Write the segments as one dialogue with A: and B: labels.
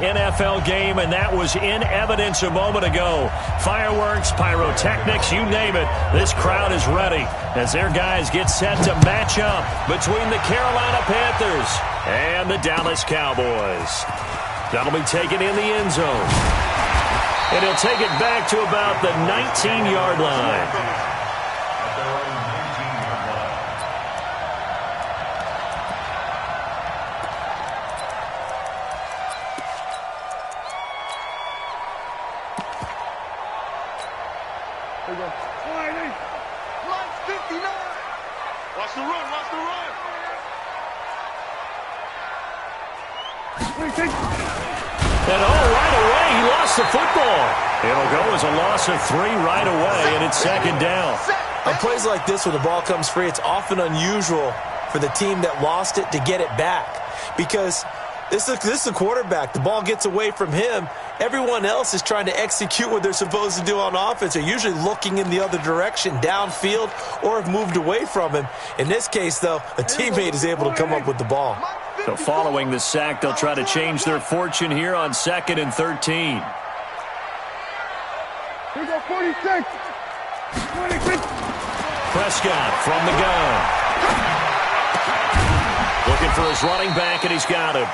A: NFL game, and that was in evidence a moment ago. Fireworks, pyrotechnics, you name it. This crowd is ready as their guys get set to match up between the Carolina Panthers and the Dallas Cowboys. That'll be taken in the end zone. And he'll take it back to about the 19-yard line.
B: Watch the run, watch the run.
A: And right away, he lost the football. It'll go as a loss of 3 right away, and it's second down.
C: On plays like this where the ball comes free, it's often unusual for the team that lost it to get it back. Because this is a quarterback. The ball gets away from him. Everyone else is trying to execute what they're supposed to do on offense. They're usually looking in the other direction, downfield, or have moved away from him. In this case, though, a teammate is able to come up with the ball.
A: So following the sack, they'll try to change their fortune here on 2nd and 13.
B: Here we go, 46. 26.
A: Prescott from the gun. Looking for his running back, and he's got him.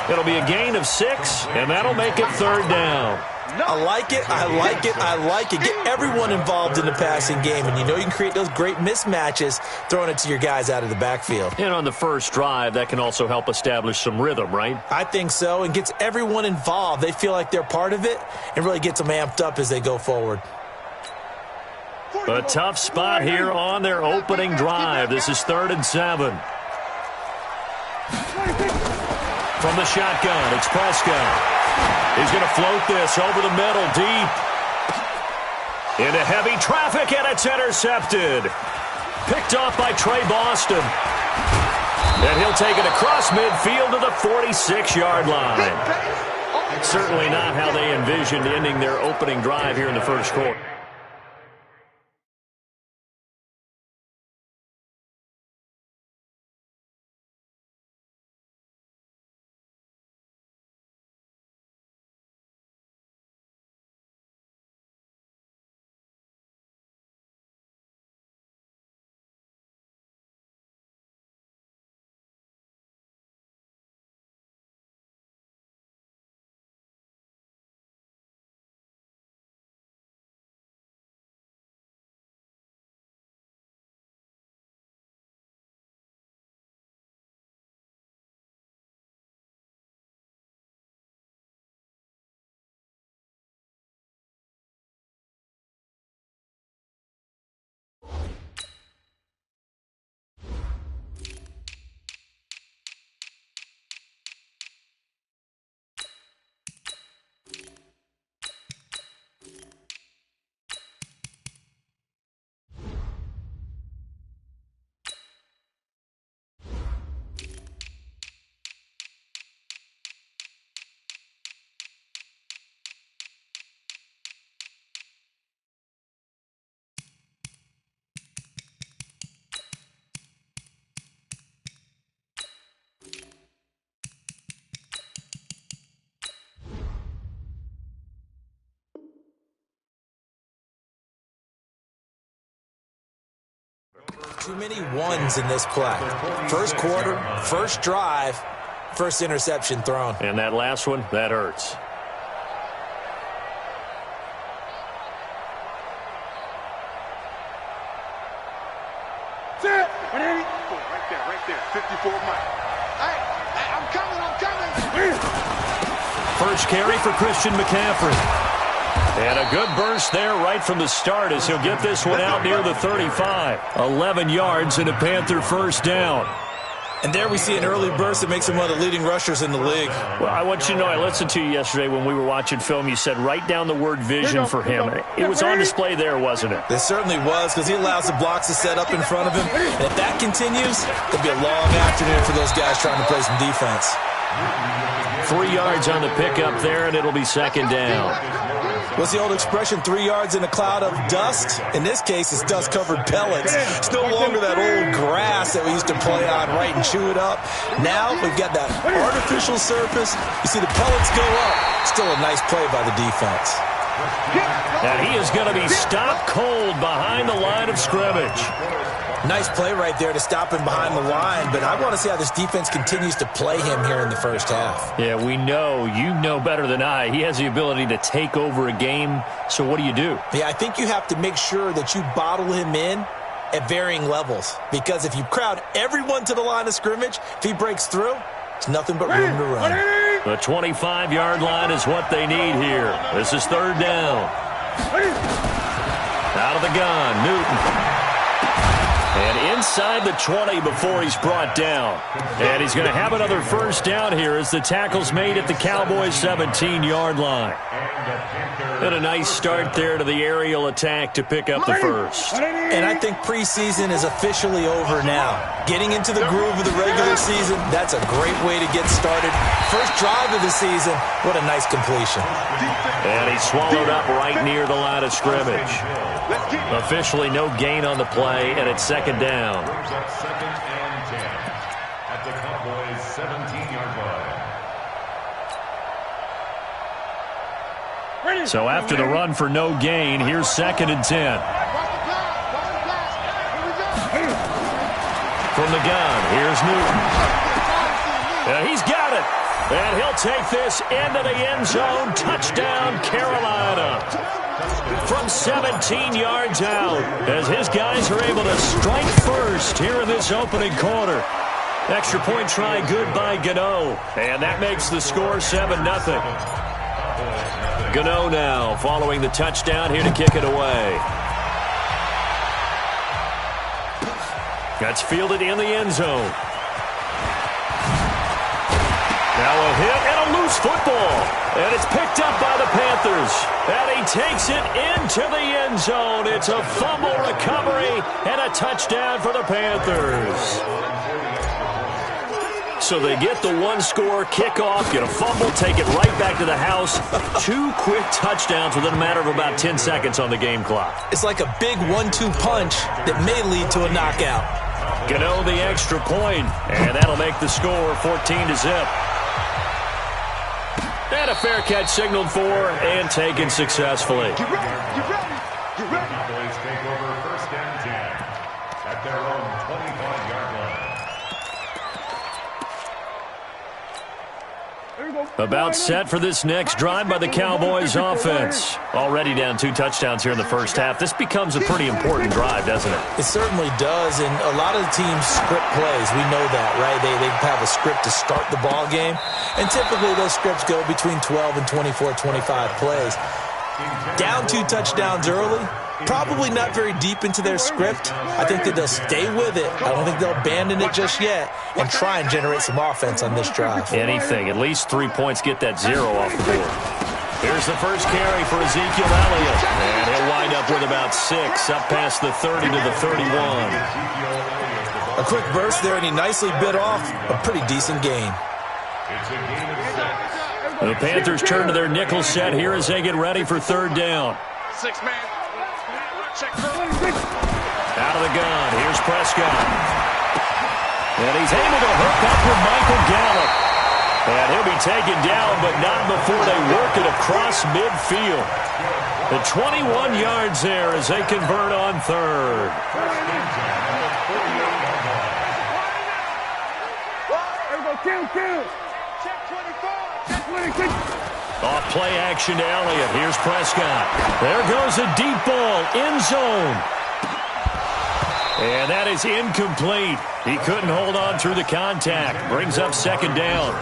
A: It'll be a gain of 6, and that'll make it 3rd down.
C: I like it, I like it, I like it. Get everyone involved in the passing game, and you know you can create those great mismatches throwing it to your guys out of the backfield.
A: And on the first drive, that can also help establish some rhythm, right?
C: I think so, and gets everyone involved. They feel like they're part of it and really gets them amped up as they go forward.
A: A tough spot here on their opening drive. This is 3rd and 7. From the shotgun, it's Prescott. He's going to float this over the middle, deep. Into heavy traffic, and it's intercepted. Picked off by Trey Boston. And he'll take it across midfield to the 46-yard line. Certainly not how they envisioned ending their opening drive here in the first quarter.
C: Too many ones in this play. First quarter, first drive, first interception thrown.
A: And that last one, that hurts.
B: Right there, 54 Mike. Hey, I'm coming.
A: First carry for Christian McCaffrey. And a good burst there right from the start as he'll get this one out near the 35. 11 yards and a Panther first down.
C: And there we see an early burst that makes him one of the leading rushers in the league.
A: Well, I want you to know, I listened to you yesterday when we were watching film. You said write down the word vision for him. It was on display there, wasn't it?
C: It certainly was, because he allows the blocks to set up in front of him. And if that continues, it'll be a long afternoon for those guys trying to play some defense.
A: 3 yards on the pickup there, and it'll be second down.
C: What's the old expression, 3 yards in a cloud of dust? In this case, it's dust-covered pellets. It's no longer that old grass that we used to play on, right, and chew it up. Now we've got that artificial surface. You see the pellets go up. Still a nice play by the defense.
A: And he is going to be stopped cold behind the line of scrimmage.
C: Nice play right there to stop him behind the line, but I want to see how this defense continues to play him here in the first half.
A: Yeah, we know. You know better than I. He has the ability to take over a game, so what do you do?
C: Yeah, I think you have to make sure that you bottle him in at varying levels, because if you crowd everyone to the line of scrimmage, if he breaks through, it's nothing but room to run.
A: The 25-yard line is what they need here. This is third down. Out of the gun, Newton. And inside the 20 before he's brought down. And he's going to have another first down here as the tackle's made at the Cowboys' 17-yard line. And a nice start there to the aerial attack to pick up the first.
C: And I think preseason is officially over now. Getting into the groove of the regular season, that's a great way to get started. First drive of the season, what a nice completion.
A: And he's swallowed up right near the line of scrimmage. Officially no gain on the play, and it's second down.
D: Second and 10 at the Cowboys' 17-yard line.
A: So after the run for no gain, here's second and 10. From the gun, here's Newton. And he's got it. And he'll take this into the end zone. Touchdown, Carolina. From 17 yards out, as his guys are able to strike first here in this opening quarter. Extra point try good by Gano. And that makes the score 7-0. Gano now following the touchdown here to kick it away. That's fielded in the end zone. Now a hit and a loose football. And it's picked up by the Panthers. And he takes it into the end zone. It's a fumble recovery and a touchdown for the Panthers. So they get the one-score kickoff, get a fumble, take it right back to the house. 2 quick touchdowns within a matter of about 10 seconds on the game clock.
C: It's like a big 1-2 punch that may lead to a knockout.
A: Gano the extra point, and that'll make the score 14-0. And a fair catch signaled for and taken successfully.
D: Get ready. Cowboys take over first and 10 at their own 25-yard line.
A: About set for this next drive by the Cowboys offense. Already down 2 touchdowns here in the first half. This becomes a pretty important drive, doesn't it?
C: It certainly does, and a lot of the teams script plays. We know that, right? They have a script to start the ball game, and typically those scripts go between 12 and 24, 25 plays. Down 2 touchdowns early, probably not very deep into their script. I think that they'll stay with it. I don't think they'll abandon it just yet and try and generate some offense on this drive.
A: Anything. At least 3 points, get that 0 off the board. Here's the first carry for Ezekiel Elliott. And he'll wind up with about 6, up past the 30 to the 31.
C: A quick burst there, and he nicely bit off a pretty decent gain.
A: The Panthers turn to their nickel set here as they get ready for third down.
B: 6-man. Check.
A: Out of the gun, here's Prescott. And he's able to hook up with Michael Gallup. And he'll be taken down, but not before they work it across midfield. The 21 yards there as they convert on third.
B: Kill. Check 24.
A: Off play action to Elliott. Here's Prescott. There goes a deep ball. End zone. And that is incomplete. He couldn't hold on through the contact. Brings up second down.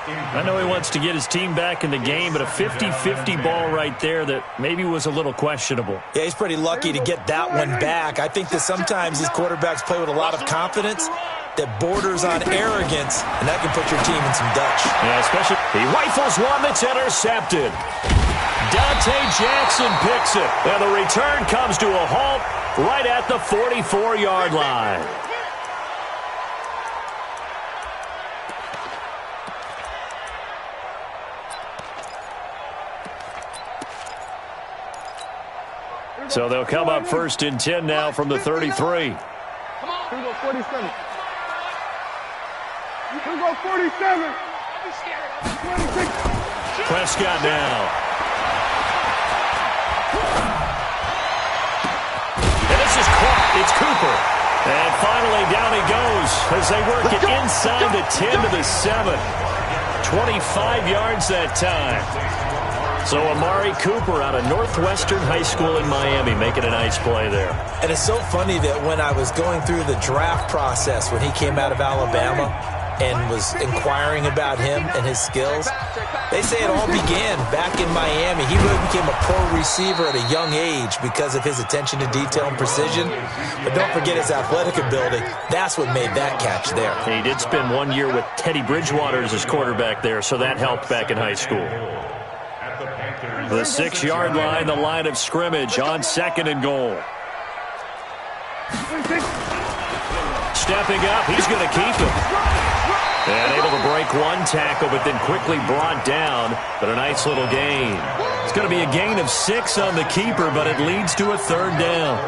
A: I know he wants to get his team back in the game, but a 50-50 ball right there that maybe was a little questionable.
C: Yeah, he's pretty lucky to get that one back. I think that sometimes these quarterbacks play with a lot of confidence that borders on arrogance, and that can put your team in some Dutch.
A: Yeah, especially he rifles one that's intercepted. Dante Jackson picks it, and the return comes to a halt right at the 44-yard line. So they'll come up 1st and 10 now from the 33.
B: Here we go, 47. Here we go, 47. 26.
A: Prescott now. And this is caught. It's Cooper. And finally down he goes as they work it inside the 10 to the 7. 25 yards that time. So Amari Cooper out of Northwestern High School in Miami making a nice play there.
C: And it's so funny that when I was going through the draft process when he came out of Alabama and was inquiring about him and his skills, they say it all began back in Miami. He really became a pro receiver at a young age because of his attention to detail and precision. But don't forget his athletic ability. That's what made that catch there.
A: He did spend 1 year with Teddy Bridgewater as his quarterback there, so that helped back in high school. The 6-yard line, the line of scrimmage on 2nd and goal. Stepping up, he's going to keep it. And able to break one tackle, but then quickly brought down. But a nice little gain. It's going to be a gain of 6 on the keeper, but it leads to a 3rd down.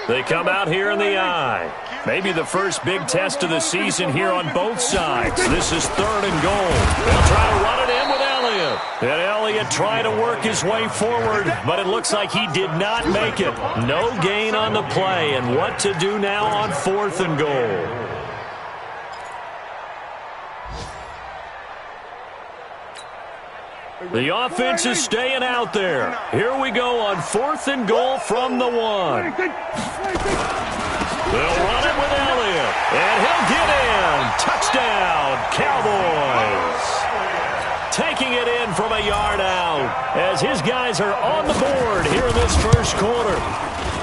A: They come out here in the eye. Maybe the first big test of the season here on both sides. This is 3rd and goal. They'll try to run it in with Elliott. And Elliott trying to work his way forward, but it looks like he did not make it. No gain on the play, and what to do now on 4th and goal. The offense is staying out there. Here we go on 4th and goal from the 1. They'll run it with Elliott, and he'll get in. Touchdown, Cowboys. Taking it in from a yard out as his guys are on the board here in this first quarter.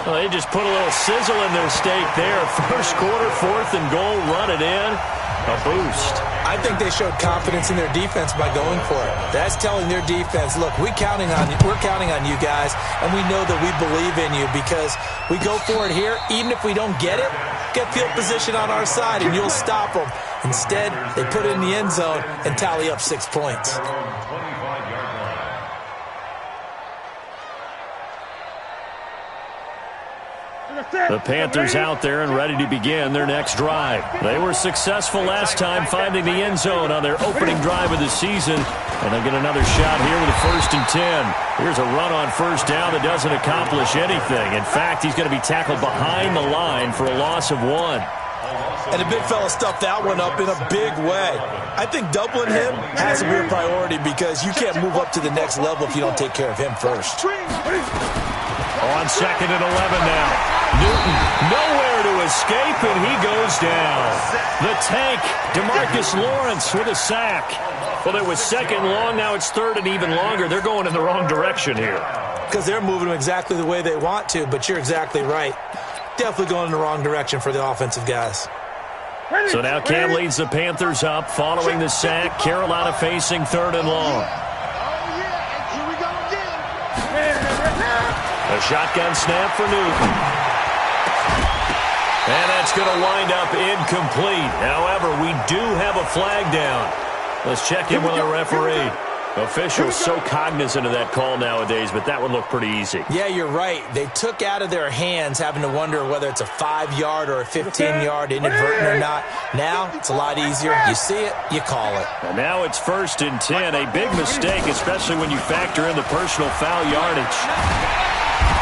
A: Well, they just put a little sizzle in their steak there. First quarter, 4th and goal, run it in. A boost.
C: I think they showed confidence in their defense by going for it. That's telling their defense, look, we're counting on you guys, and we know that we believe in you because we go for it here. Even if we don't get it, get field position on our side, and you'll stop them. Instead, they put it in the end zone and tally up 6 points.
A: The Panthers out there and ready to begin their next drive. They were successful last time finding the end zone on their opening drive of the season. And they get another shot here with a 1st and 10. Here's a run on 1st down that doesn't accomplish anything. In fact, he's going to be tackled behind the line for a loss of 1.
C: And the big fella stuffed that one up in a big way. I think doubling him has to be a priority because you can't move up to the next level if you don't take care of him first.
A: On 2nd and 11 now. Newton nowhere to escape, and he goes down. The tank, DeMarcus Lawrence with a sack. Well, it was 2nd long, now it's 3rd and even longer. They're going in the wrong direction here.
C: Because they're moving them exactly the way they want to, but you're exactly right. Definitely going in the wrong direction for the offensive guys.
A: So now Cam leads the Panthers up following the sack. Carolina facing 3rd and long. A shotgun snap for Newton. And that's going to wind up incomplete. However, we do have a flag down. Let's check in with our referee. Officials so cognizant of that call nowadays, but that would look pretty easy.
C: Yeah, you're right. They took out of their hands having to wonder whether it's a 5-yard or a 15-yard inadvertent or not. Now, it's a lot easier. You see it, you call it.
A: And now it's 1st and 10. A big mistake, especially when you factor in the personal foul yardage.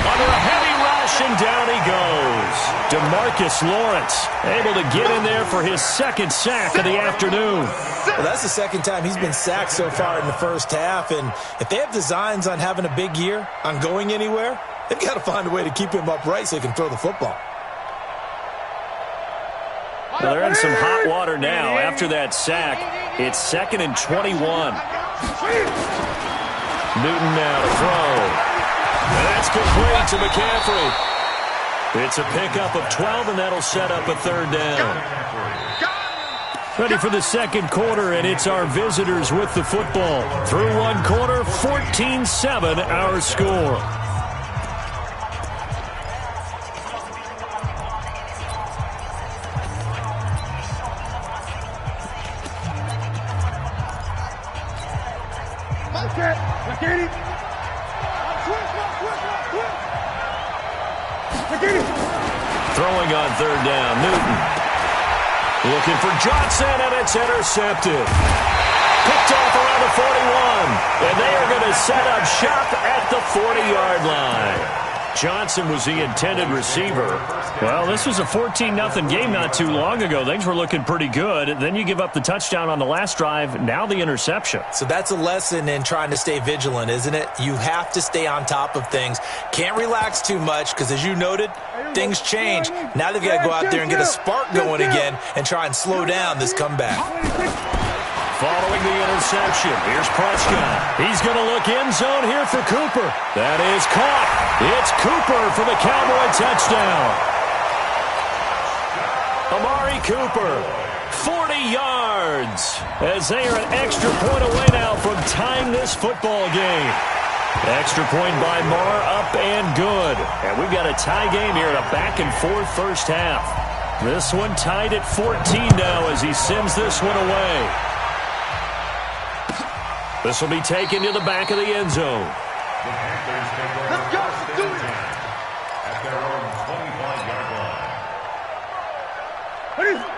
A: Under a heavy rush, and down he goes. DeMarcus Lawrence able to get in there for his 2nd sack of the afternoon.
C: Well, that's the 2nd time he's been sacked so far in the first half, and if they have designs on having a big year, on going anywhere, they've got to find a way to keep him upright so he can throw the football.
A: Well, they're in some hot water now. After that sack, it's 2nd and 21. Newton now to throw. And that's complete to McCaffrey. It's a pickup of 12, and that'll set up a 3rd down. Ready for the 2nd quarter, and it's our visitors with the football. Through 1 quarter, 14-7 our score. Throwing on third down, Newton. Looking for Johnson, and it's intercepted. Picked off around the 41, and they are going to set up shop at the 40-yard line. Johnson was the intended receiver.
E: Well, this was a 14-0 game not too long ago. Things were looking pretty good. Then you give up the touchdown on the last drive. Now the interception.
C: So that's a lesson in trying to stay vigilant, isn't it? You have to stay on top of things. Can't relax too much because, as you noted, things change. Now they've got to go out there and get a spark going again and try and slow down this comeback.
A: Following the interception, here's Prescott. He's going to look end zone here for Cooper. That is caught. It's Cooper for the Cowboy touchdown. Amari Cooper, 40 yards, as they are an extra point away now from tying this football game. Extra point by Marr, up and good. And we've got a tie game here in a back-and-forth first half. This one tied at 14 now as he sends this one away. This will be taken to the back of the end zone.
B: Let's go. Do it.
D: At their own 25-yard line.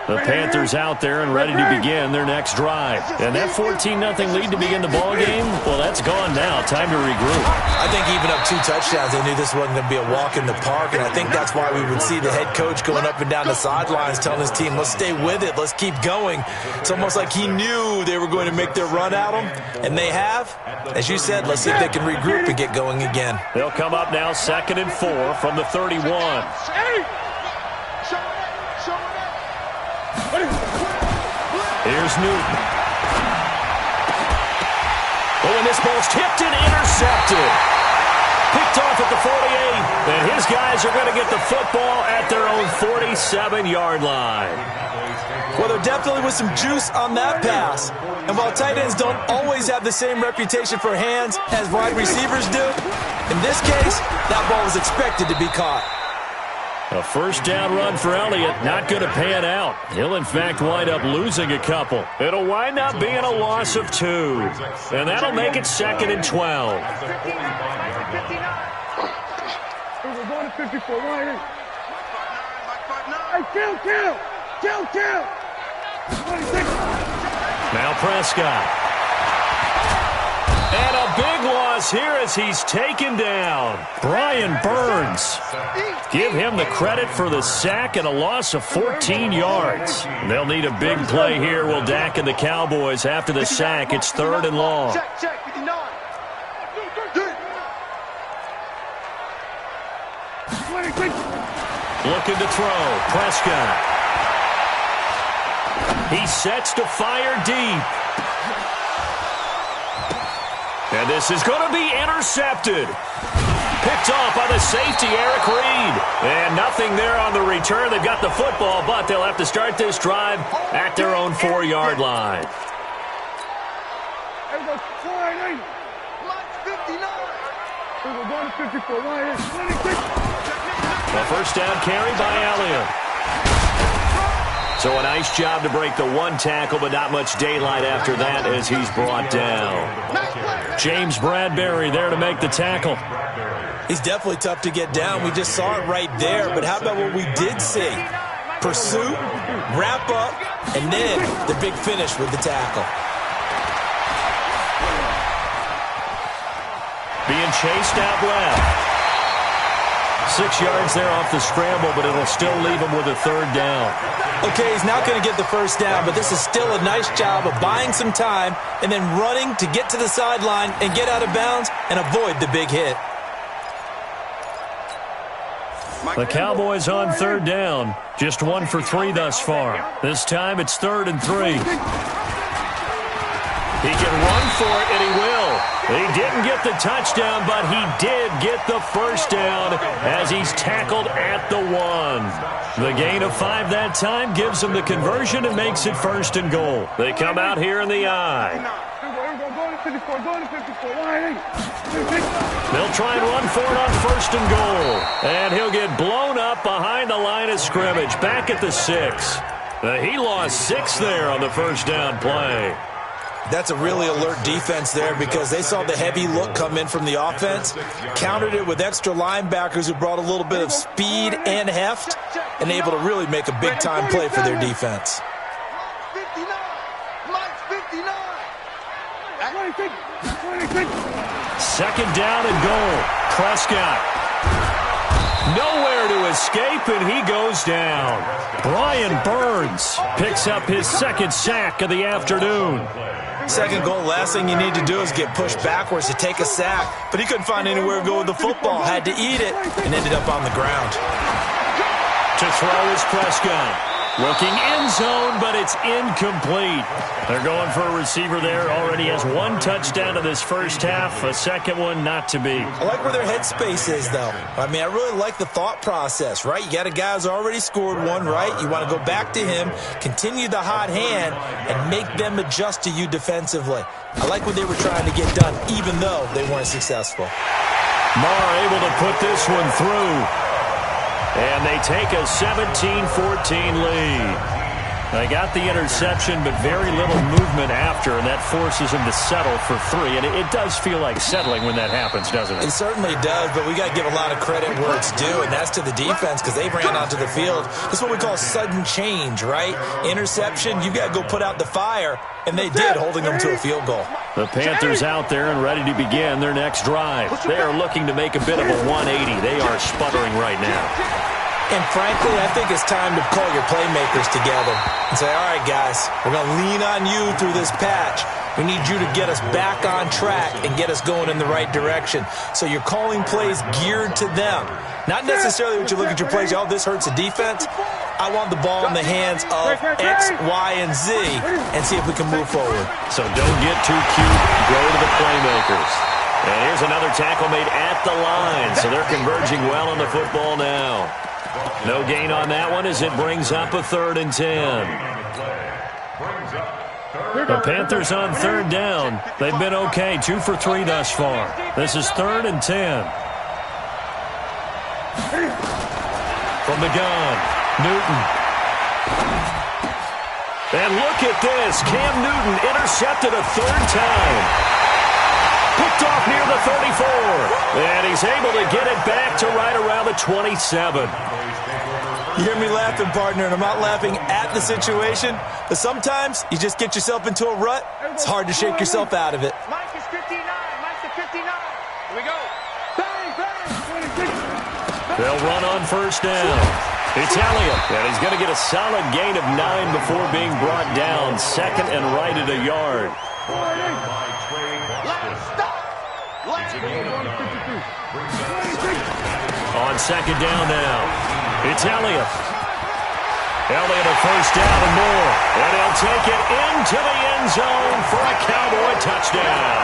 A: The Panthers out there and ready to begin their next drive. And that 14-0 lead to begin the ball game, well, that's gone now. Time to regroup.
C: I think even up 2 touchdowns, they knew this wasn't going to be a walk in the park, and I think that's why we would see the head coach going up and down the sidelines telling his team, let's stay with it, let's keep going. It's almost like he knew they were going to make their run at him, and they have. As you said, let's see if they can regroup and get going again.
A: They'll come up now 2nd and 4 from the 31. Here's Newton. Oh, and this ball's tipped and intercepted. Picked off at the 48. And his guys are going to get the football at their own 47-yard line.
C: Well, there definitely was some juice on that pass. And while tight ends don't always have the same reputation for hands as wide receivers do, in this case, that ball was expected to be caught.
A: A first down run for Elliott, not going to pan out. He'll, in fact, wind up losing a couple. It'll wind up being a loss of 2. And that'll make it 2nd and 12.
B: We're going to 54. Hey, kill.
A: Now Prescott. And a big loss here as he's taken down. Brian Burns. Give him the credit for the sack and a loss of 14 yards. They'll need a big play here, will Dak and the Cowboys after the sack. It's 3rd and long.
B: Check, 59.
A: Looking to throw. Prescott. He sets to fire deep. And this is going to be intercepted. Picked off by the safety, Eric Reed. And nothing there on the return. They've got the football, but they'll have to start this drive at their own 4-yard line.
B: We're going to 54.
A: A first down carry by Elliott. So a nice job to break the 1 tackle, but not much daylight after that as he's brought down. James Bradbury there to make the tackle.
C: He's definitely tough to get down. We just saw it right there, but how about what we did see? Pursuit, wrap up, and then the big finish with the tackle.
A: Being chased out left. 6 yards there off the scramble, but it'll still leave him with a 3rd down.
C: Okay, he's not going to get the first down, but this is still a nice job of buying some time and then running to get to the sideline and get out of bounds and avoid the big hit.
A: The Cowboys on 3rd down. Just 1 for 3 thus far. This time it's 3rd and 3. He can run for it, and he will. He didn't get the touchdown, but he did get the first down as he's tackled at the 1. The gain of 5 that time gives him the conversion and makes it 1st and goal. They come out here in the I. They'll try and run for it on 1st and goal. And he'll get blown up behind the line of scrimmage, back at the 6. He lost 6 there on the first down play.
C: That's a really alert defense there because they saw the heavy look come in from the offense, countered it with extra linebackers who brought a little bit of speed and heft, and able to really make a big-time play for their defense.
B: 26.
E: Second down and goal. Prescott. Nowhere to escape, and he goes down. Brian Burns picks up his second sack of the afternoon.
C: Second goal, last thing you need to do is get pushed backwards to take a sack. But he couldn't find anywhere to go with the football. Had to eat it and ended up on the ground.
E: To throw is Prescott. Looking end zone, but it's incomplete. They're going for a receiver there. Already has one touchdown in this first half. A second one not to be.
C: I like where their headspace is, though. I mean, I really like the thought process, right? You got a guy who's already scored one, right? You want to go back to him, continue the hot hand, and make them adjust to you defensively. I like what they were trying to get done, even though they weren't successful.
E: Marr able to put this one through. And they take a 17-14 lead. They got the interception, but very little movement after, and that forces them to settle for 3. And it does feel like settling when that happens, doesn't it?
C: It certainly does, but we got to give a lot of credit where it's due, and that's to the defense because they ran onto the field. That's what we call sudden change, right? Interception, you got to go put out the fire, and they did, holding them to a field goal.
E: The Panthers out there and ready to begin their next drive. They are looking to make a bit of a 180. They are sputtering right now.
C: And frankly, I think it's time to call your playmakers together and say, all right, guys, we're going to lean on you through this patch. We need you to get us back on track and get us going in the right direction. So you're calling plays geared to them. Not necessarily what you look at your plays, oh, this hurts the defense. I want the ball in the hands of X, Y, and Z and see if we can move forward.
E: So don't get too cute. Go to the playmakers. And here's another tackle made at the line. So they're converging well on the football now. No gain on that one as it brings up a 3rd and 10. The Panthers on 3rd down. They've been okay, 2 for 3 thus far. This is 3rd and 10. From the gun, Newton. And look at this. Cam Newton intercepted a 3rd time. Picked off near the 34. And he's able to get it back to right around the 27.
C: You hear me laughing, partner, and I'm not laughing at the situation, but sometimes you just get yourself into a rut. It's hard to shake yourself out of it.
B: Mike is 59. Mike's at 59. Here we go. Bang, bang.
E: They'll run on 1st down. It's Elliott, and he's going to get a solid gain of 9 before being brought down. 2nd and right at a yard. On 2nd down now. It's Elliott. Elliott a 1st down and more. And he'll take it into the end zone for a Cowboy touchdown.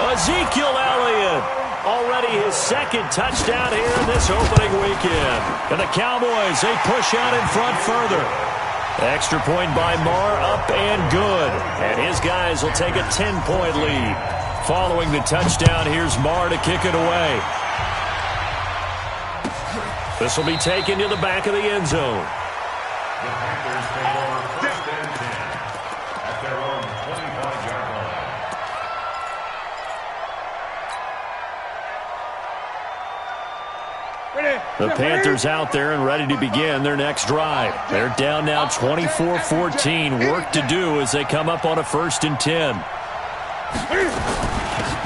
E: Ezekiel Elliott. Already his 2nd touchdown here in this opening weekend. And the Cowboys, they push out in front further. Extra point by Marr, up and good. And his guys will take a 10-point lead. Following the touchdown, here's Marr to kick it away. This will be taken to the back of the end zone.
D: The Panthers take over 1st and 10 at their own 25-yard line.
E: The Panthers out there and ready to begin their next drive. They're down now 24-14. Work to do as they come up on a 1st and 10.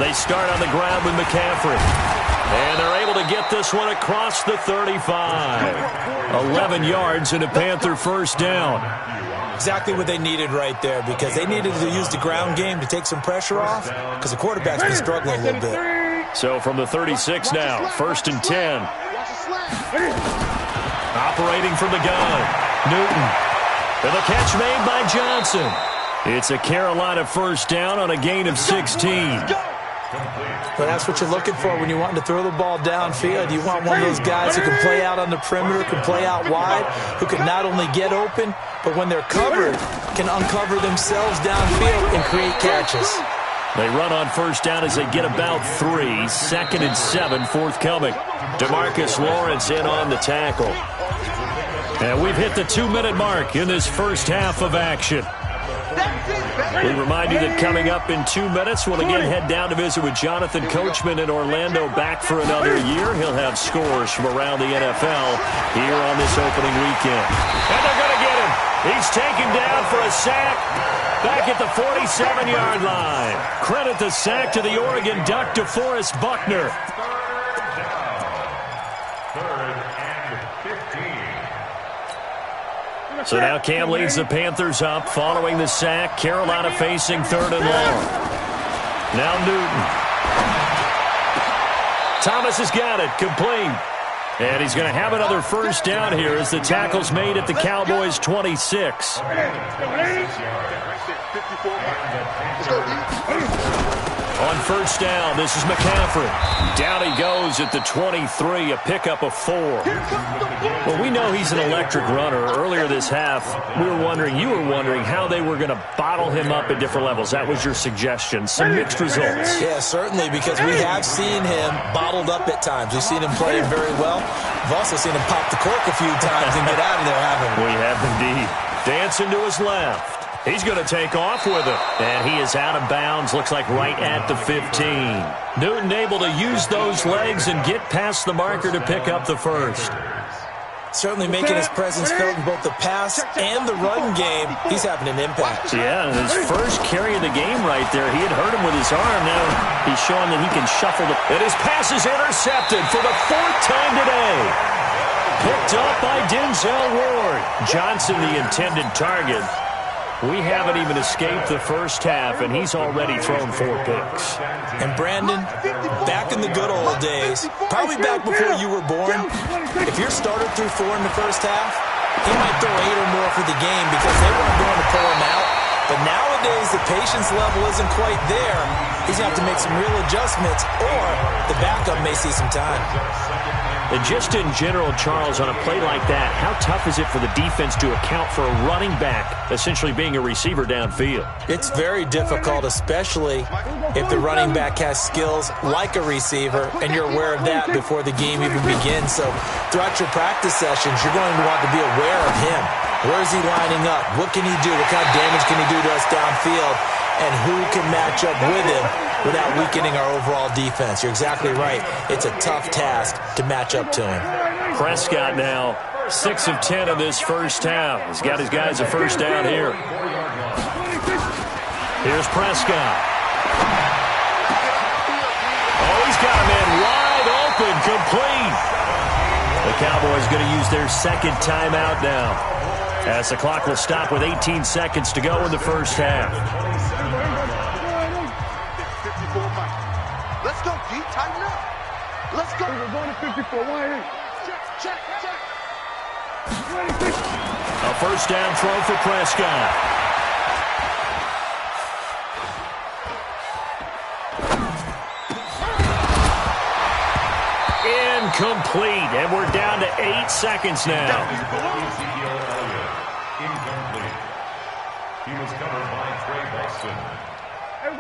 E: They start on the ground with McCaffrey. And they're able to get this one across the 35. 11 yards and a Panther 1st down.
C: Exactly what they needed right there because they needed to use the ground game to take some pressure off because the quarterback's been struggling a little bit.
E: So from the 36 now, 1st and 10. Operating from the gun, Newton. And the catch made by Johnson. It's a Carolina 1st down on a gain of 16.
C: But that's what you're looking for when you want to throw the ball downfield. You want one of those guys who can play out on the perimeter, can play out wide, who can not only get open, but when they're covered, can uncover themselves downfield and create catches.
E: They run on 1st down as they get about 3. 2nd and 7 forthcoming. DeMarcus Lawrence in on the tackle. And we've hit the 2-minute mark in this first half of action. We remind you that coming up in 2 minutes, we'll again head down to visit with Jonathan Coachman in Orlando, back for another year. He'll have scores from around the NFL here on this opening weekend. And they're going to get him. He's taken down for a sack back at the 47-yard line. Credit the sack to the Oregon Duck, DeForest Buckner. So now Cam leads the Panthers up following the sack. Carolina facing 3rd and long. Now Newton. Thomas has got it. Complete. And he's going to have another first down here as the tackle's made at the Cowboys' 26. On first down, this is McCaffrey. Down he goes at the 23, a pickup of 4. Well, we know he's an electric runner. Earlier this half, you were wondering how they were going to bottle him up at different levels. That was your suggestion. Some mixed results.
C: Yeah, certainly, because we have seen him bottled up at times. We've seen him play very well. We've also seen him pop the cork a few times and get out of there, haven't we?
E: We have indeed. Dancing to his left. He's going to take off with it. And he is out of bounds, looks like right at the 15. Newton able to use those legs and get past the marker to pick up the first.
C: Certainly making his presence felt in both the pass and the run game. He's having an impact.
E: Yeah, and his first carry of the game right there, he had hurt him with his arm. Now he's showing that he can shuffle the... And his pass is intercepted for the 4th time today. Picked up by Denzel Ward. Johnson, the intended target. We haven't even escaped the first half, and he's already thrown 4 picks.
C: And Brandon, back in the good old days, probably back before you were born, if your starter threw 4 in the first half, he might throw 8 or more for the game because they weren't going to pull him out. But nowadays, the patience level isn't quite there. He's going to have to make some real adjustments, or the backup may see some time.
E: And just in general, Charles, on a play like that, how tough is it for the defense to account for a running back essentially being a receiver downfield?
C: It's very difficult, especially if the running back has skills like a receiver, and you're aware of that before the game even begins. So throughout your practice sessions, you're going to want to be aware of him. Where is he lining up? What can he do? What kind of damage can he do to us downfield? And who can match up with him without weakening our overall defense? You're exactly right. It's a tough task to match up to him.
E: Prescott now 6 of 10 of this first half. He's got his guys a first down here. Here's Prescott. Oh, he's got a man wide open, complete. The Cowboys going to use their second timeout now, as the clock will stop with 18 seconds to go in the first half.
B: Let's go, D. Tighten up. Let's go. We're going to 54. Check.
E: A first down throw for Prescott. Incomplete, and we're down to 8 seconds now.
D: Incomplete. He was covered by Trey Boston.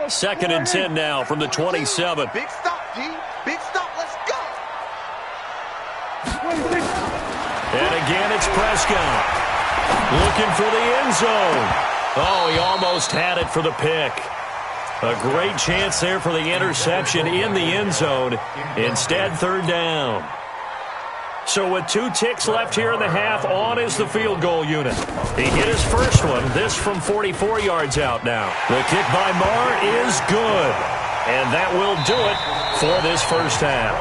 E: 2nd and 10 now from the 27.
B: Big stop, D. Big stop. Let's go.
E: And again, it's Prescott. Looking for the end zone. Oh, he almost had it for the pick. A great chance there for the interception in the end zone. Instead, 3rd down. So with 2 ticks left here in the half, on is the field goal unit. He hit his first one, this from 44 yards out now. The kick by Marr is good. And that will do it for this first half.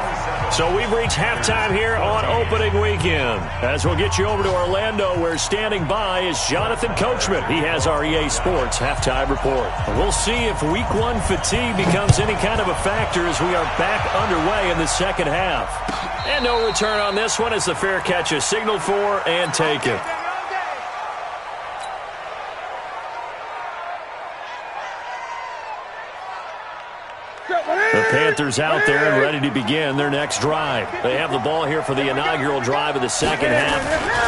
E: So we've reached halftime here on opening weekend. As we'll get you over to Orlando, where standing by is Jonathan Coachman. He has our EA Sports halftime report. We'll see if week 1 fatigue becomes any kind of a factor as we are back underway in the second half. And no return on this one as the fair catch is signaled for and taken. The Panthers out there and ready to begin their next drive. They have the ball here for the inaugural drive of the second half.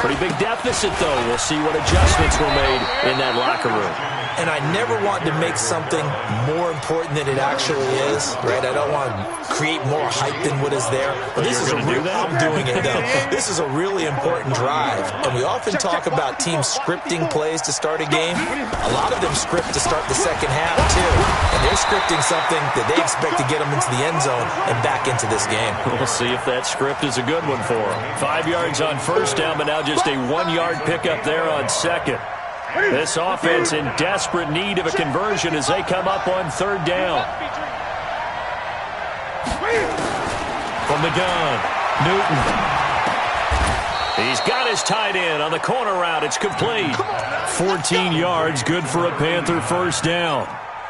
E: Pretty big deficit, though. We'll see what adjustments were made in that locker room.
C: and I never want to make something more important than it actually is, right? I don't want to create more hype than what is there. But this is I'm doing it, though. This is a really important drive, and we often talk about teams scripting plays to start a game. A lot of them script to start the second half, too, and they're scripting something that they expect to get them into the end zone and back into this game.
E: We'll see if that script is a good one for them. 5 yards on first down, but now just a 1-yard pickup there on second. This offense in desperate need of a conversion as they come up on third down. From the gun, Newton. He's got his tight end on the corner route. It's complete. 14 yards, good for a Panther first down.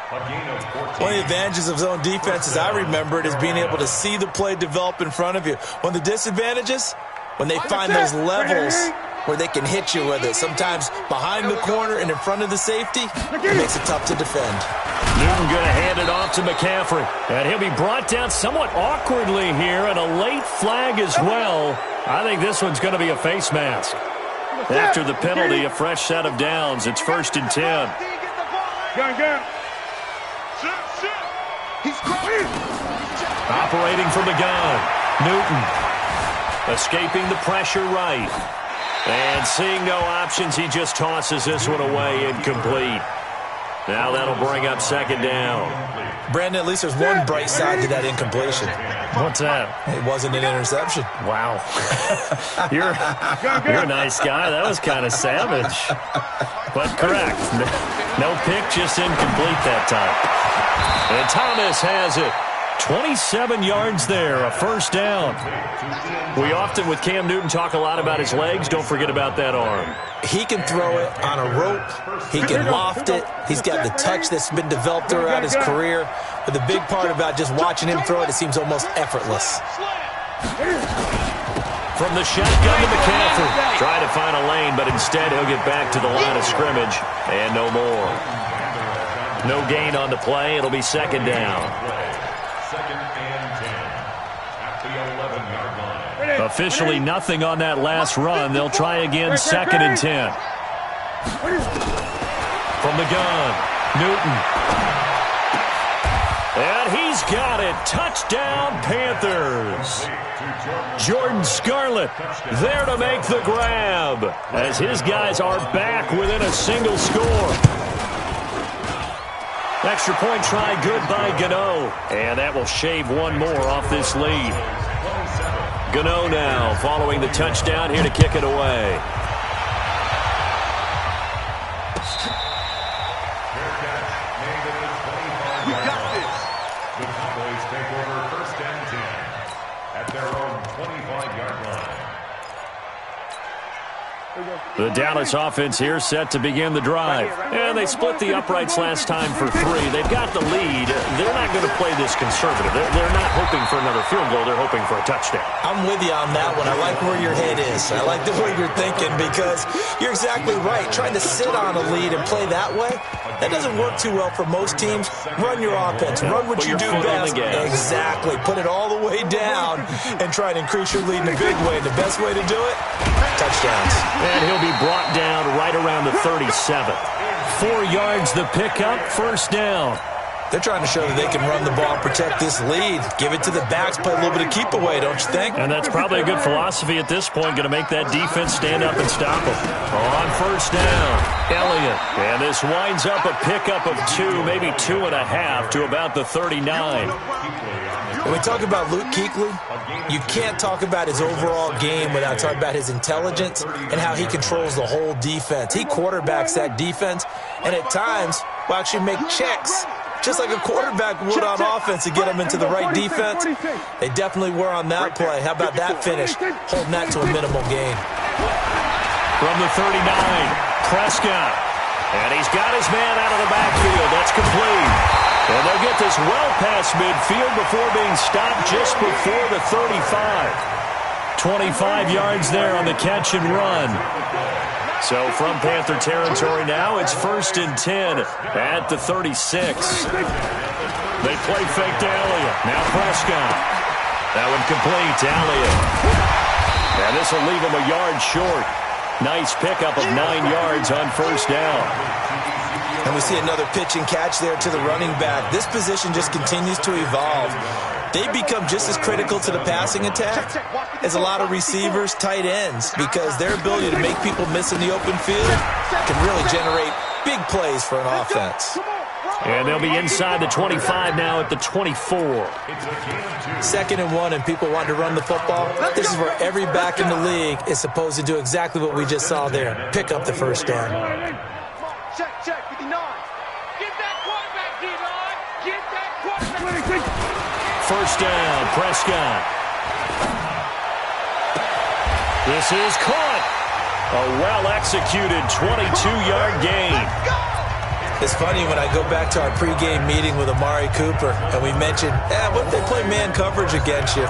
C: One of the advantages of zone defenses, I remember it, is being able to see the play develop in front of you. One of the disadvantages, when they find those levels where they can hit you with it, sometimes behind the corner and in front of the safety, it makes it tough to defend.
E: Newton going to hand it off to McCaffrey. And he'll be brought down somewhat awkwardly here, and a late flag as well. I think this one's going to be a face mask. After the penalty, a fresh set of downs. It's 1st and 10.
B: Gun.
E: Operating from the gun, Newton. Escaping the pressure right. And seeing no options, he just tosses this one away, incomplete. Now that'll bring up second down.
C: Brandon, at least there's one bright side to that incompletion.
E: What's that?
C: It wasn't an interception.
E: Wow. You're a nice guy. That was kind of savage. But correct. No pick, just incomplete that time. And Thomas has it. 27 yards there, a first down. We often, with Cam Newton, talk a lot about his legs. Don't forget about that arm.
C: He can throw it on a rope. He can loft it. He's got the touch that's been developed throughout his career. But the big part about just watching him throw it, it seems almost effortless.
E: From the shotgun to McCaffrey. Trying to find a lane, but instead he'll get back to the line of scrimmage. And no more. No gain on the play. It'll be second down. Officially nothing on that last run. They'll try again, 2nd and 10. From the gun, Newton. And he's got it. Touchdown, Panthers. Jordan Scarlett there to make the grab as his guys are back within a single score. Extra point try good by Gano. And that will shave one more off this lead. Gano now following the touchdown here to kick it away.
B: We got this.
D: The Cowboys take over 1st and 10 at their own 25-yard line.
E: The Dallas offense here set to begin the drive. And they split the uprights last time for 3. They've got the lead. They're not going to play this conservative. They're not hoping for another field goal. They're hoping for a touchdown.
C: I'm with you on that one. I like where your head is. I like the way you're thinking because you're exactly right. Trying to sit on a lead and play that way, that doesn't work too well for most teams. Run your offense. Run what you do best. Exactly. Put it all the way down and try and increase your lead in a big way. The best way to do it, touchdowns.
E: And he'll be brought down right around the 37. 4 yards the pickup, first down.
C: They're trying to show that they can run the ball, protect this lead, give it to the backs, play a little bit of keep away, don't you think?
E: And that's probably a good philosophy at this point, going to make that defense stand up and stop them. On first down, Elliott. And this winds up a pickup of 2, maybe 2.5 to about the 39.
C: When we talk about Luke Kuechly, you can't talk about his overall game without talking about his intelligence and how he controls the whole defense. He quarterbacks that defense, and at times will actually make checks, just like a quarterback would on offense, to get them into the right defense. They definitely were on that play. How about that finish? Holding that to a minimal gain.
E: From the 39, Prescott. And he's got his man out of the backfield. That's complete. And they'll get this well past midfield before being stopped just before the 35. 25 yards there on the catch and run. So from Panther territory now, it's 1st and 10 at the 36. They play fake to Elliott. Now Prescott. That one complete to Elliott. And this will leave him a yard short. Nice pickup of 9 yards on first down.
C: And we see another pitch and catch there to the running back. This position just continues to evolve. They become just as critical to the passing attack as a lot of receivers, tight ends, because their ability to make people miss in the open field can really generate big plays for an offense.
E: And they'll be inside the 25 now at the 24.
C: 2nd and 1, and people want to run the football. This is where every back in the league is supposed to do exactly what we just saw there. Pick up the first down.
B: Check, 59. Get that quarterback, D-line. Get that quarterback.
E: First down, Prescott. This is caught. A well-executed 22-yard gain.
C: It's funny when I go back to our pregame meeting with Amari Cooper, and we mentioned, what if they play man coverage against you?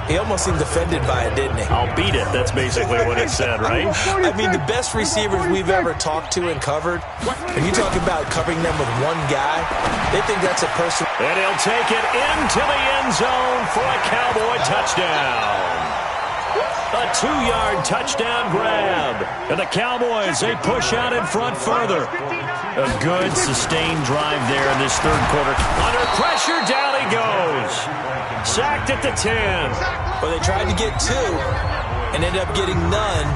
C: He almost seemed offended by it, didn't he?
E: I'll beat it. That's basically what it said, right?
C: I mean, the best receivers we've ever talked to and covered, when you talk about covering them with one guy, they think that's a person.
E: And he'll take it into the end zone for a Cowboy touchdown. A 2-yard touchdown grab. And the Cowboys, they push out in front further. A good sustained drive there in this third quarter. Under pressure, down he goes. Sacked at the 10.
C: Well, they tried to get 2 and ended up getting none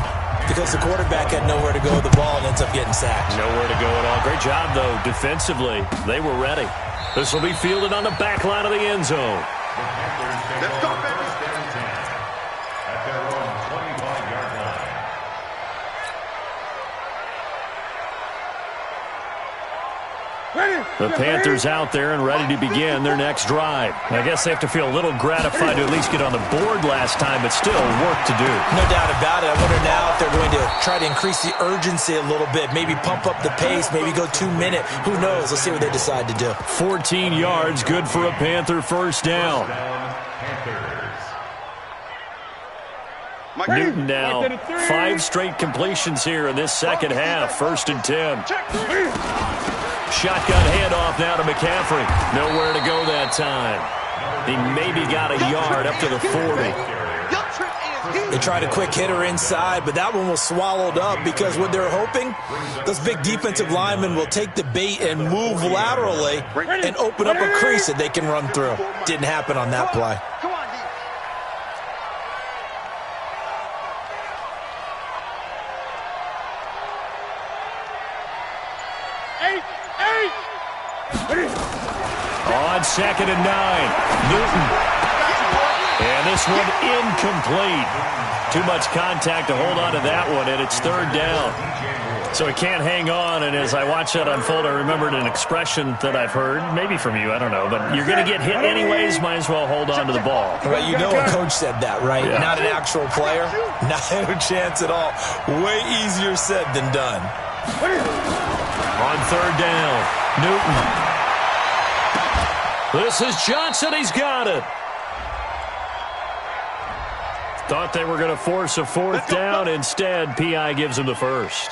C: because the quarterback had nowhere to go with the ball and ends up getting sacked.
E: Nowhere to go at all. Great job, though, defensively. They were ready. This will be fielded on the back line of the end zone.
B: Let's go, baby.
D: At their own 25-yard line.
E: The Panthers out there and ready to begin their next drive. I guess they have to feel a little gratified to at least get on the board last time, but still work to do.
C: No doubt about it. I wonder now if they're going to try to increase the urgency a little bit, maybe pump up the pace, maybe go 2-minute. Who knows? Let's see what they decide to do.
E: 14 yards, good for a Panther first down. Newton now, 5 straight completions here in this second half. 1st and 10. Shotgun handoff now to McCaffrey. Nowhere to go that time. He maybe got a yard up to the 40.
C: They tried a quick hitter inside, but that one was swallowed up because what they're hoping, those big defensive linemen will take the bait and move laterally and open up a crease that they can run through. Didn't happen on that play.
E: On 2nd and 9, Newton. And this one incomplete. Too much contact to hold on to that one, and it's 3rd down. So he can't hang on, and as I watch that unfold, I remembered an expression that I've heard, maybe from you, I don't know, but you're going to get hit anyways, might as well hold on to the ball.
C: Well, you know a coach said that, right? Yeah. Not an actual player. Not a chance at all. Way easier said than done.
E: On 3rd down, Newton. This is Johnson. He's got it. Thought they were going to force a 4th down. Instead, P.I. gives him the first.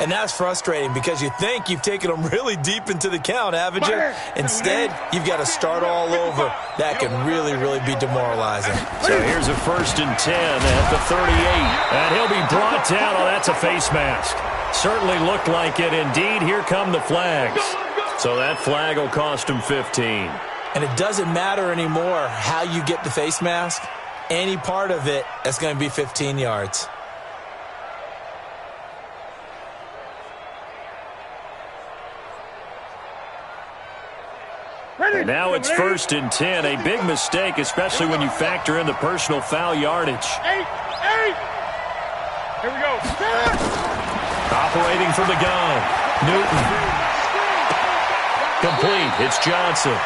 C: And that's frustrating because you think you've taken them really deep into the count, haven't you? Instead, you've got to start all over. That can really, really be demoralizing.
E: So here's a 1st and 10 at the 38. And he'll be brought down. Oh, that's a face mask. Certainly looked like it. Indeed, here come the flags. So that flag will cost him 15.
C: And it doesn't matter anymore how you get the face mask. Any part of it, that's going to be 15 yards.
E: And now it's 1st and 10. A big mistake, especially when you factor in the personal foul yardage.
B: 8. Here we go.
E: Operating from the gun, Newton. Complete. It's Johnson.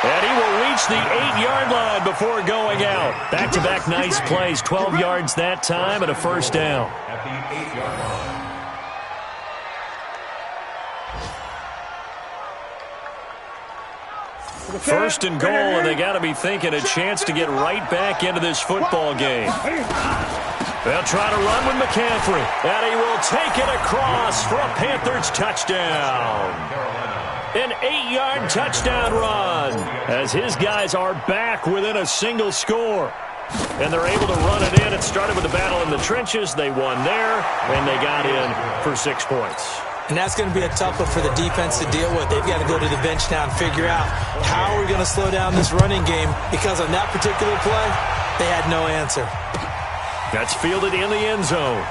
E: And he will reach the 8-yard line before going out. Back-to-back nice plays. 12 yards that time and a 1st down.
D: At the 8-yard line.
E: First and goal, and they got to be thinking a chance to get right back into this football game. They'll try to run with McCaffrey, and he will take it across for a Panthers touchdown. An 8-yard touchdown run as his guys are back within a single score. And they're able to run it in. It started with the battle in the trenches. They won there, and they got in for 6 points.
C: And that's going to be a tough one for the defense to deal with. They've got to go to the bench now and figure out how are we going to slow down this running game, because on that particular play, they had no answer.
E: That's fielded in the end zone.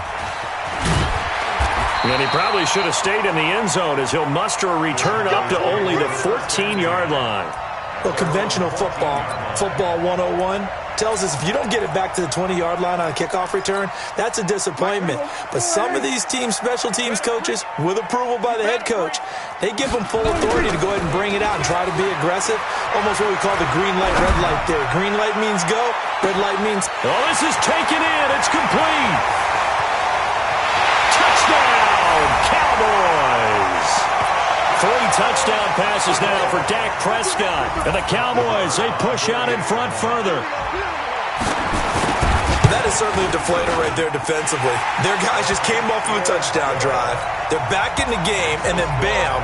E: And he probably should have stayed in the end zone, as he'll muster a return up to only the 14-yard line.
C: Well, conventional football 101, tells us if you don't get it back to the 20-yard line on a kickoff return, that's a disappointment. But some of these special teams coaches, with approval by the head coach, they give them full authority to go ahead and bring it out and try to be aggressive. Almost what we call the green light, red light theory. Green light means go, red light means...
E: Oh, this is taken in. It's complete. Touchdown, Cowboys. 3 touchdown passes now for Dak Prescott. And the Cowboys, they push out in front further.
C: That is certainly a deflator right there defensively. Their guys just came off of a touchdown drive. They're back in the game, and then bam,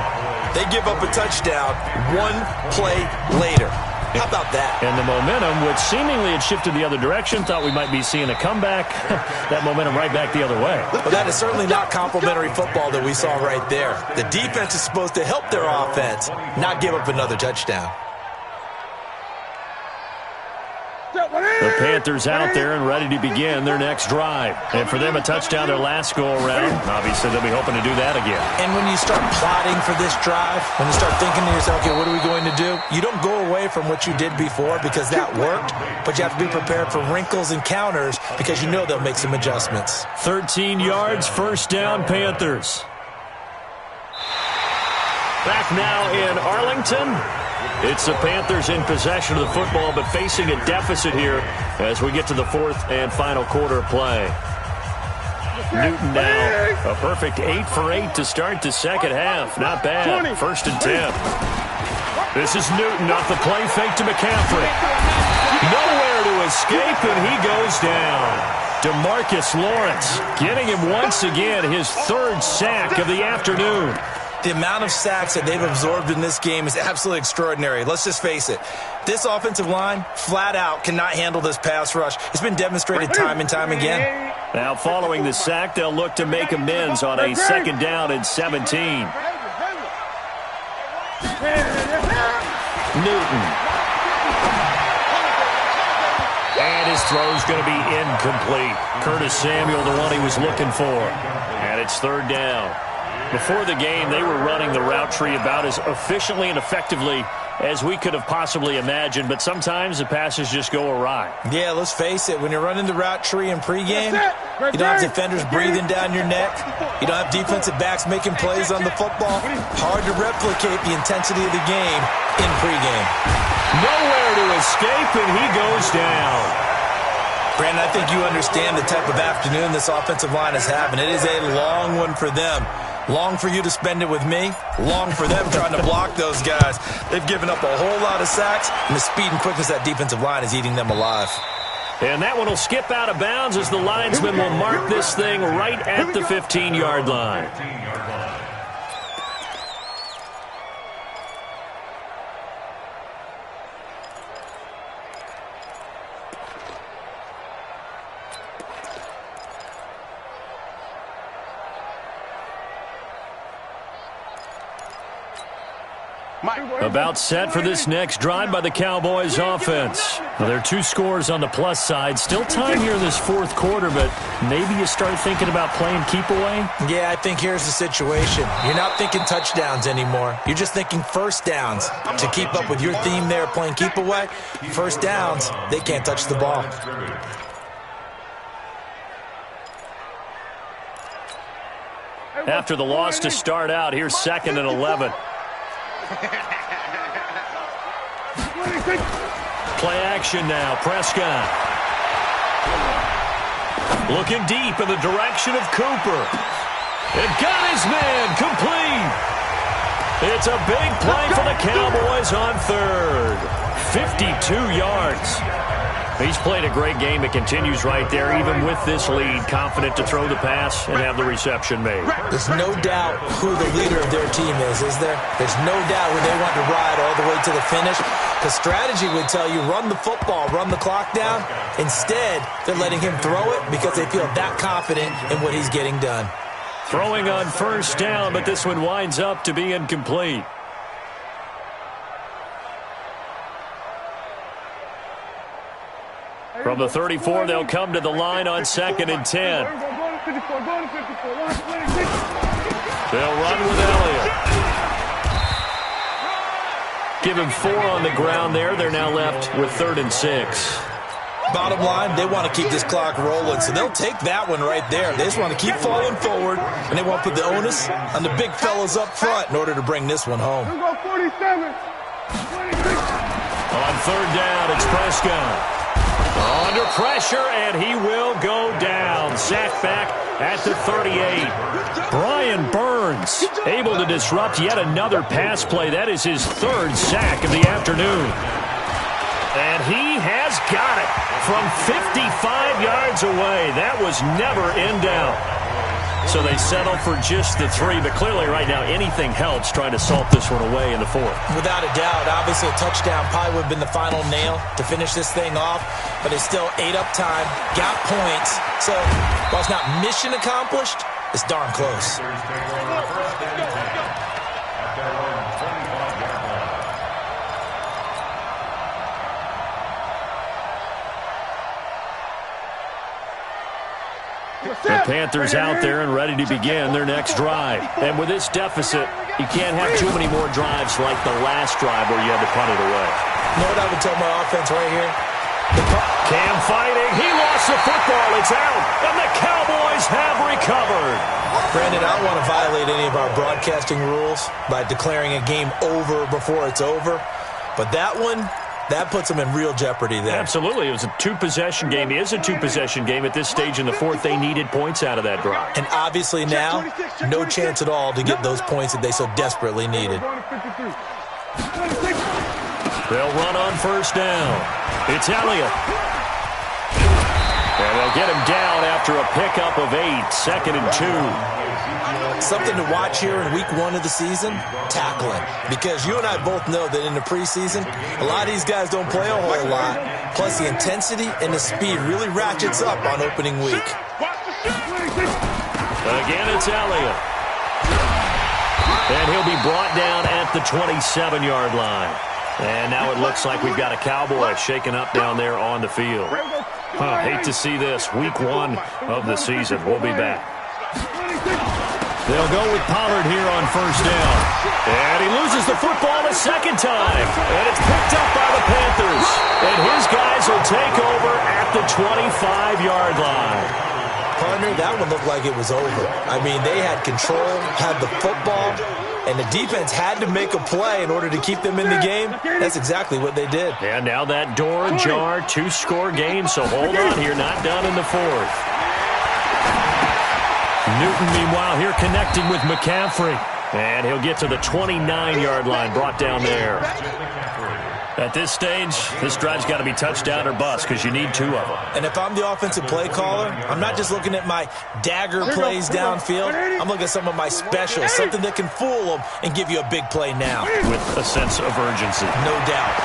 C: they give up a touchdown 1 play later. How about that?
E: And the momentum, which seemingly had shifted the other direction, thought we might be seeing a comeback. That momentum right back the other way.
C: Well, that is certainly not complimentary football that we saw right there. The defense is supposed to help their offense, not give up another touchdown.
E: The Panthers out there and ready to begin their next drive. And for them, a touchdown their last go-around. Obviously, they'll be hoping to do that again.
C: And when you start plotting for this drive, when you start thinking to yourself, okay, what are we going to do? You don't go away from what you did before because that worked, but you have to be prepared for wrinkles and counters because you know they'll make some adjustments.
E: 13 yards, first down, Panthers. Back now in Arlington. It's the Panthers in possession of the football, but facing a deficit here as we get to the 4th and final quarter of play. Newton now, a perfect 8 for 8 to start the second half. Not bad. 1st and 10. This is Newton off the play fake to McCaffrey. Nowhere to escape, and he goes down. DeMarcus Lawrence getting him once again his 3rd sack of the afternoon.
C: The amount of sacks that they've absorbed in this game is absolutely extraordinary. Let's just face it. This offensive line, flat out, cannot handle this pass rush. It's been demonstrated time and time again.
E: Now, following the sack, they'll look to make amends on a 2nd down and 17. Newton. And his throw's going to be incomplete. Curtis Samuel, the one he was looking for. And it's 3rd down. Before the game, they were running the route tree about as efficiently and effectively as we could have possibly imagined, but sometimes the passes just go awry.
C: Yeah, let's face it. When you're running the route tree in pregame, you don't have defenders breathing down your neck. You don't have defensive backs making plays on the football. Hard to replicate the intensity of the game in pregame.
E: Nowhere to escape, and he goes down.
C: Brandon, I think you understand the type of afternoon this offensive line is having. It is a long one for them. Long for you to spend it with me. Long for them trying to block those guys. They've given up a whole lot of sacks, and the speed and quickness of that defensive line is eating them alive.
E: And that one will skip out of bounds as the linesman will mark this thing right at the 15-yard line. About set for this next drive by the Cowboys offense. Well, there are 2 scores on the plus side. Still time here in this 4th quarter, but maybe you start thinking about playing keep away?
C: Yeah, I think here's the situation. You're not thinking touchdowns anymore. You're just thinking 1st downs. To keep up with your theme there, playing keep away, 1st downs, they can't touch the ball.
E: After the loss to start out, here's 2nd and 11. Play action now. Prescott. Looking deep in the direction of Cooper. It got his man complete. It's a big play for the Cowboys on 3rd. 52 yards. He's played a great game. It continues right there, even with this lead. Confident to throw the pass and have the reception made.
C: There's no doubt who the leader of their team is there? There's no doubt who they want to ride all the way to the finish. Because strategy would tell you, run the football, run the clock down. Instead, they're letting him throw it because they feel that confident in what he's getting done.
E: Throwing on first down, but this one winds up to be incomplete. From the 34, they'll come to the line on 2nd and 10. They'll run with Elliott. Give him 4 on the ground there. They're now left with 3rd and 6.
C: Bottom line, they want to keep this clock rolling, so they'll take that one right there. They just want to keep falling forward, and they want to put the onus on the big fellas up front in order to bring this one home.
B: On 47.
E: On 3rd down, it's Prescott. Under pressure, and he will go down. Sacked back at the 38. Brian Burns able to disrupt yet another pass play. That is his 3rd sack of the afternoon. And he has got it from 55 yards away. That was never in doubt. So they settle for just the 3, but clearly right now anything helps trying to salt this one away in the 4th.
C: Without a doubt, obviously a touchdown probably would have been the final nail to finish this thing off, but it's still ate up time, got points. So while it's not mission accomplished, it's darn close.
E: The Panthers out there and ready to begin their next drive. And with this deficit, you can't have too many more drives like the last drive where you had to punt it away.
C: You know what I would tell my offense right here?
E: Cam fighting. He lost the football. It's out. And the Cowboys have recovered.
C: Brandon, I don't want to violate any of our broadcasting rules by declaring a game over before it's over. But that one, that puts them in real jeopardy there.
E: Absolutely. It was a 2-possession game. It is a 2-possession game at this stage in the 4th. They needed points out of that drive.
C: And obviously now, no chance at all to get those points that they so desperately needed.
E: They'll run on first down. It's Elliott. And they'll get him down after a pickup of 8, 2nd and 2.
C: Something to watch here in week 1 of the season, tackling. Because you and I both know that in the preseason, a lot of these guys don't play a whole lot. Plus the intensity and the speed really ratchets up on opening week.
E: Again, it's Elliott. And he'll be brought down at the 27-yard line. And now it looks like we've got a Cowboy shaken up down there on the field. Hate to see this. Week 1 of the season. We'll be back. They'll go with Pollard here on first down. And he loses the football a second time. And it's picked up by the Panthers. And his guys will take over at the 25-yard line.
C: Partner, that one looked like it was over. I mean, they had control, had the football, and the defense had to make a play in order to keep them in the game. That's exactly what they did.
E: And now that door ajar, 2-score game, so hold on here, not done in the 4th. Newton, meanwhile, here connecting with McCaffrey. And he'll get to the 29-yard line, brought down there. At this stage, this drive's got to be touchdown or bust because you need 2 of them.
C: And if I'm the offensive play caller, I'm not just looking at my dagger plays downfield. I'm looking at some of my specials, something that can fool them and give you a big play now.
E: With a sense of urgency.
C: No doubt.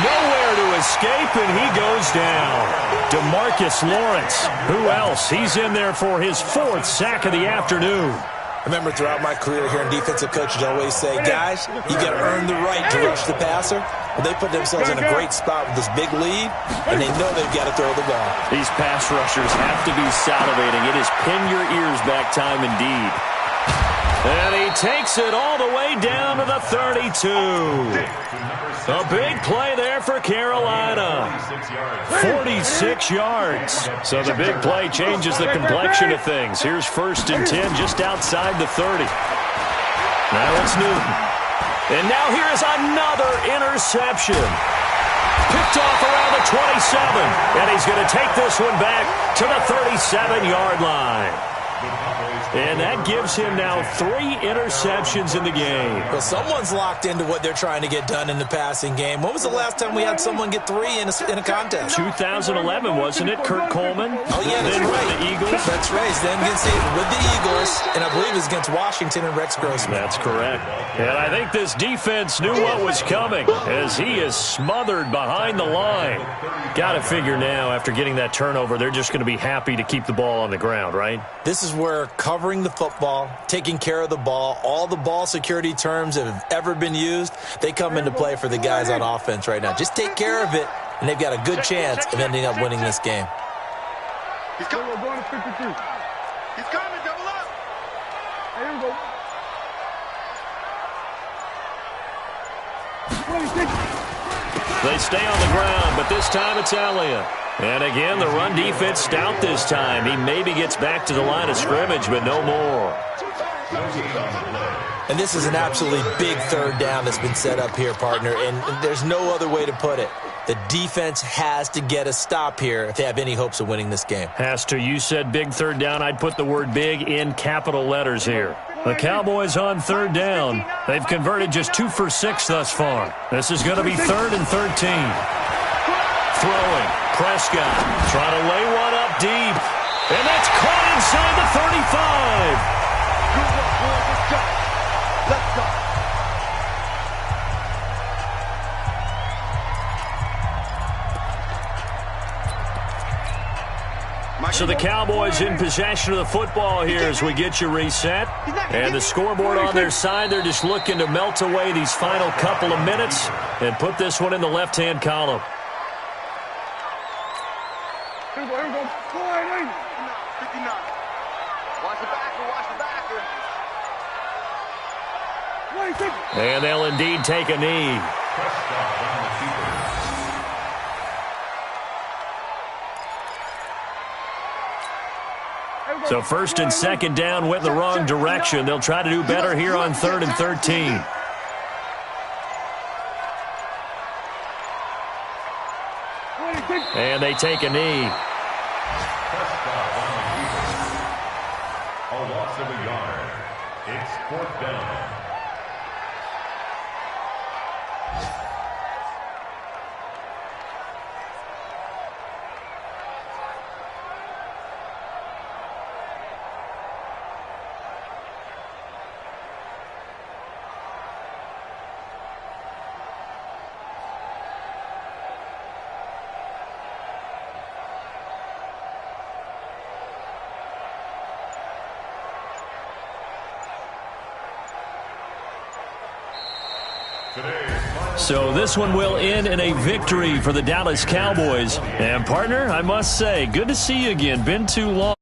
E: Nowhere to escape, and he goes down. DeMarcus Lawrence. Who else? He's in there for his 4th sack of the afternoon.
C: Remember, throughout my career here in defensive coaches, I always say, guys, you got to earn the right to rush the passer. Well, they put themselves in a great spot with this big lead, and they know they've got to throw the ball.
E: These pass rushers have to be salivating. It is pin your ears back time indeed. And he takes it all the way down to the 32. A big play there for Carolina. 46 yards. So the big play changes the complexion of things. Here's 1st and 10 just outside the 30. Now it's Newton. And now here is another interception. Picked off around the 27. And he's going to take this one back to the 37-yard line. And that gives him now 3 interceptions in the game.
C: Well, someone's locked into what they're trying to get done in the passing game. When was the last time we had someone get 3 in a contest?
E: 2011, wasn't it, Kurt Coleman?
C: Oh, yeah, that's
E: then
C: right.
E: With the Eagles.
C: That's right. Then against with the Eagles, and I believe it was against Washington and Rex Grossman.
E: That's correct. And I think this defense knew what was coming as he is smothered behind the line. Got to figure now, after getting that turnover, they're just going to be happy to keep the ball on the ground, right?
C: This is where covering the football, taking care of the ball, all the ball security terms that have ever been used, they come into play for the guys on offense right now. Just take care of it, and they've got a good chance of ending up winning this game.
B: He's coming. We're going to 52. He's coming. Double up. Here we go. 26.
E: They stay on the ground, but this time it's Elliott. And again, the run defense stout this time. He maybe gets back to the line of scrimmage, but no more.
C: And this is an absolutely big third down that's been set up here, partner, and there's no other way to put it. The defense has to get a stop here if they have any hopes of winning this game.
E: Has to. You said big third down. I'd put the word big in capital letters here. The Cowboys on third down. They've converted just 2 for 6 thus far. This is going to be 3rd and 13. Throwing. Prescott trying to lay one up deep. And that's caught inside the 35.
B: Good work, boys. Let's go. Let's go.
E: So the Cowboys in possession of the football here as we get you reset. And the scoreboard on their side, they're just looking to melt away these final couple of minutes and put this one in the left-hand column.
B: Here we go. Here we go. 59. Watch the backer. Watch the backer. 26.
E: And they'll indeed take a knee. So 1st and 2nd down went the wrong direction. They'll try to do better here on 3rd and 13. And they take a knee.
D: A loss of a yard. It's 4th down.
E: So this one will end in a victory for the Dallas Cowboys. And, partner, I must say, good to see you again. Been too long.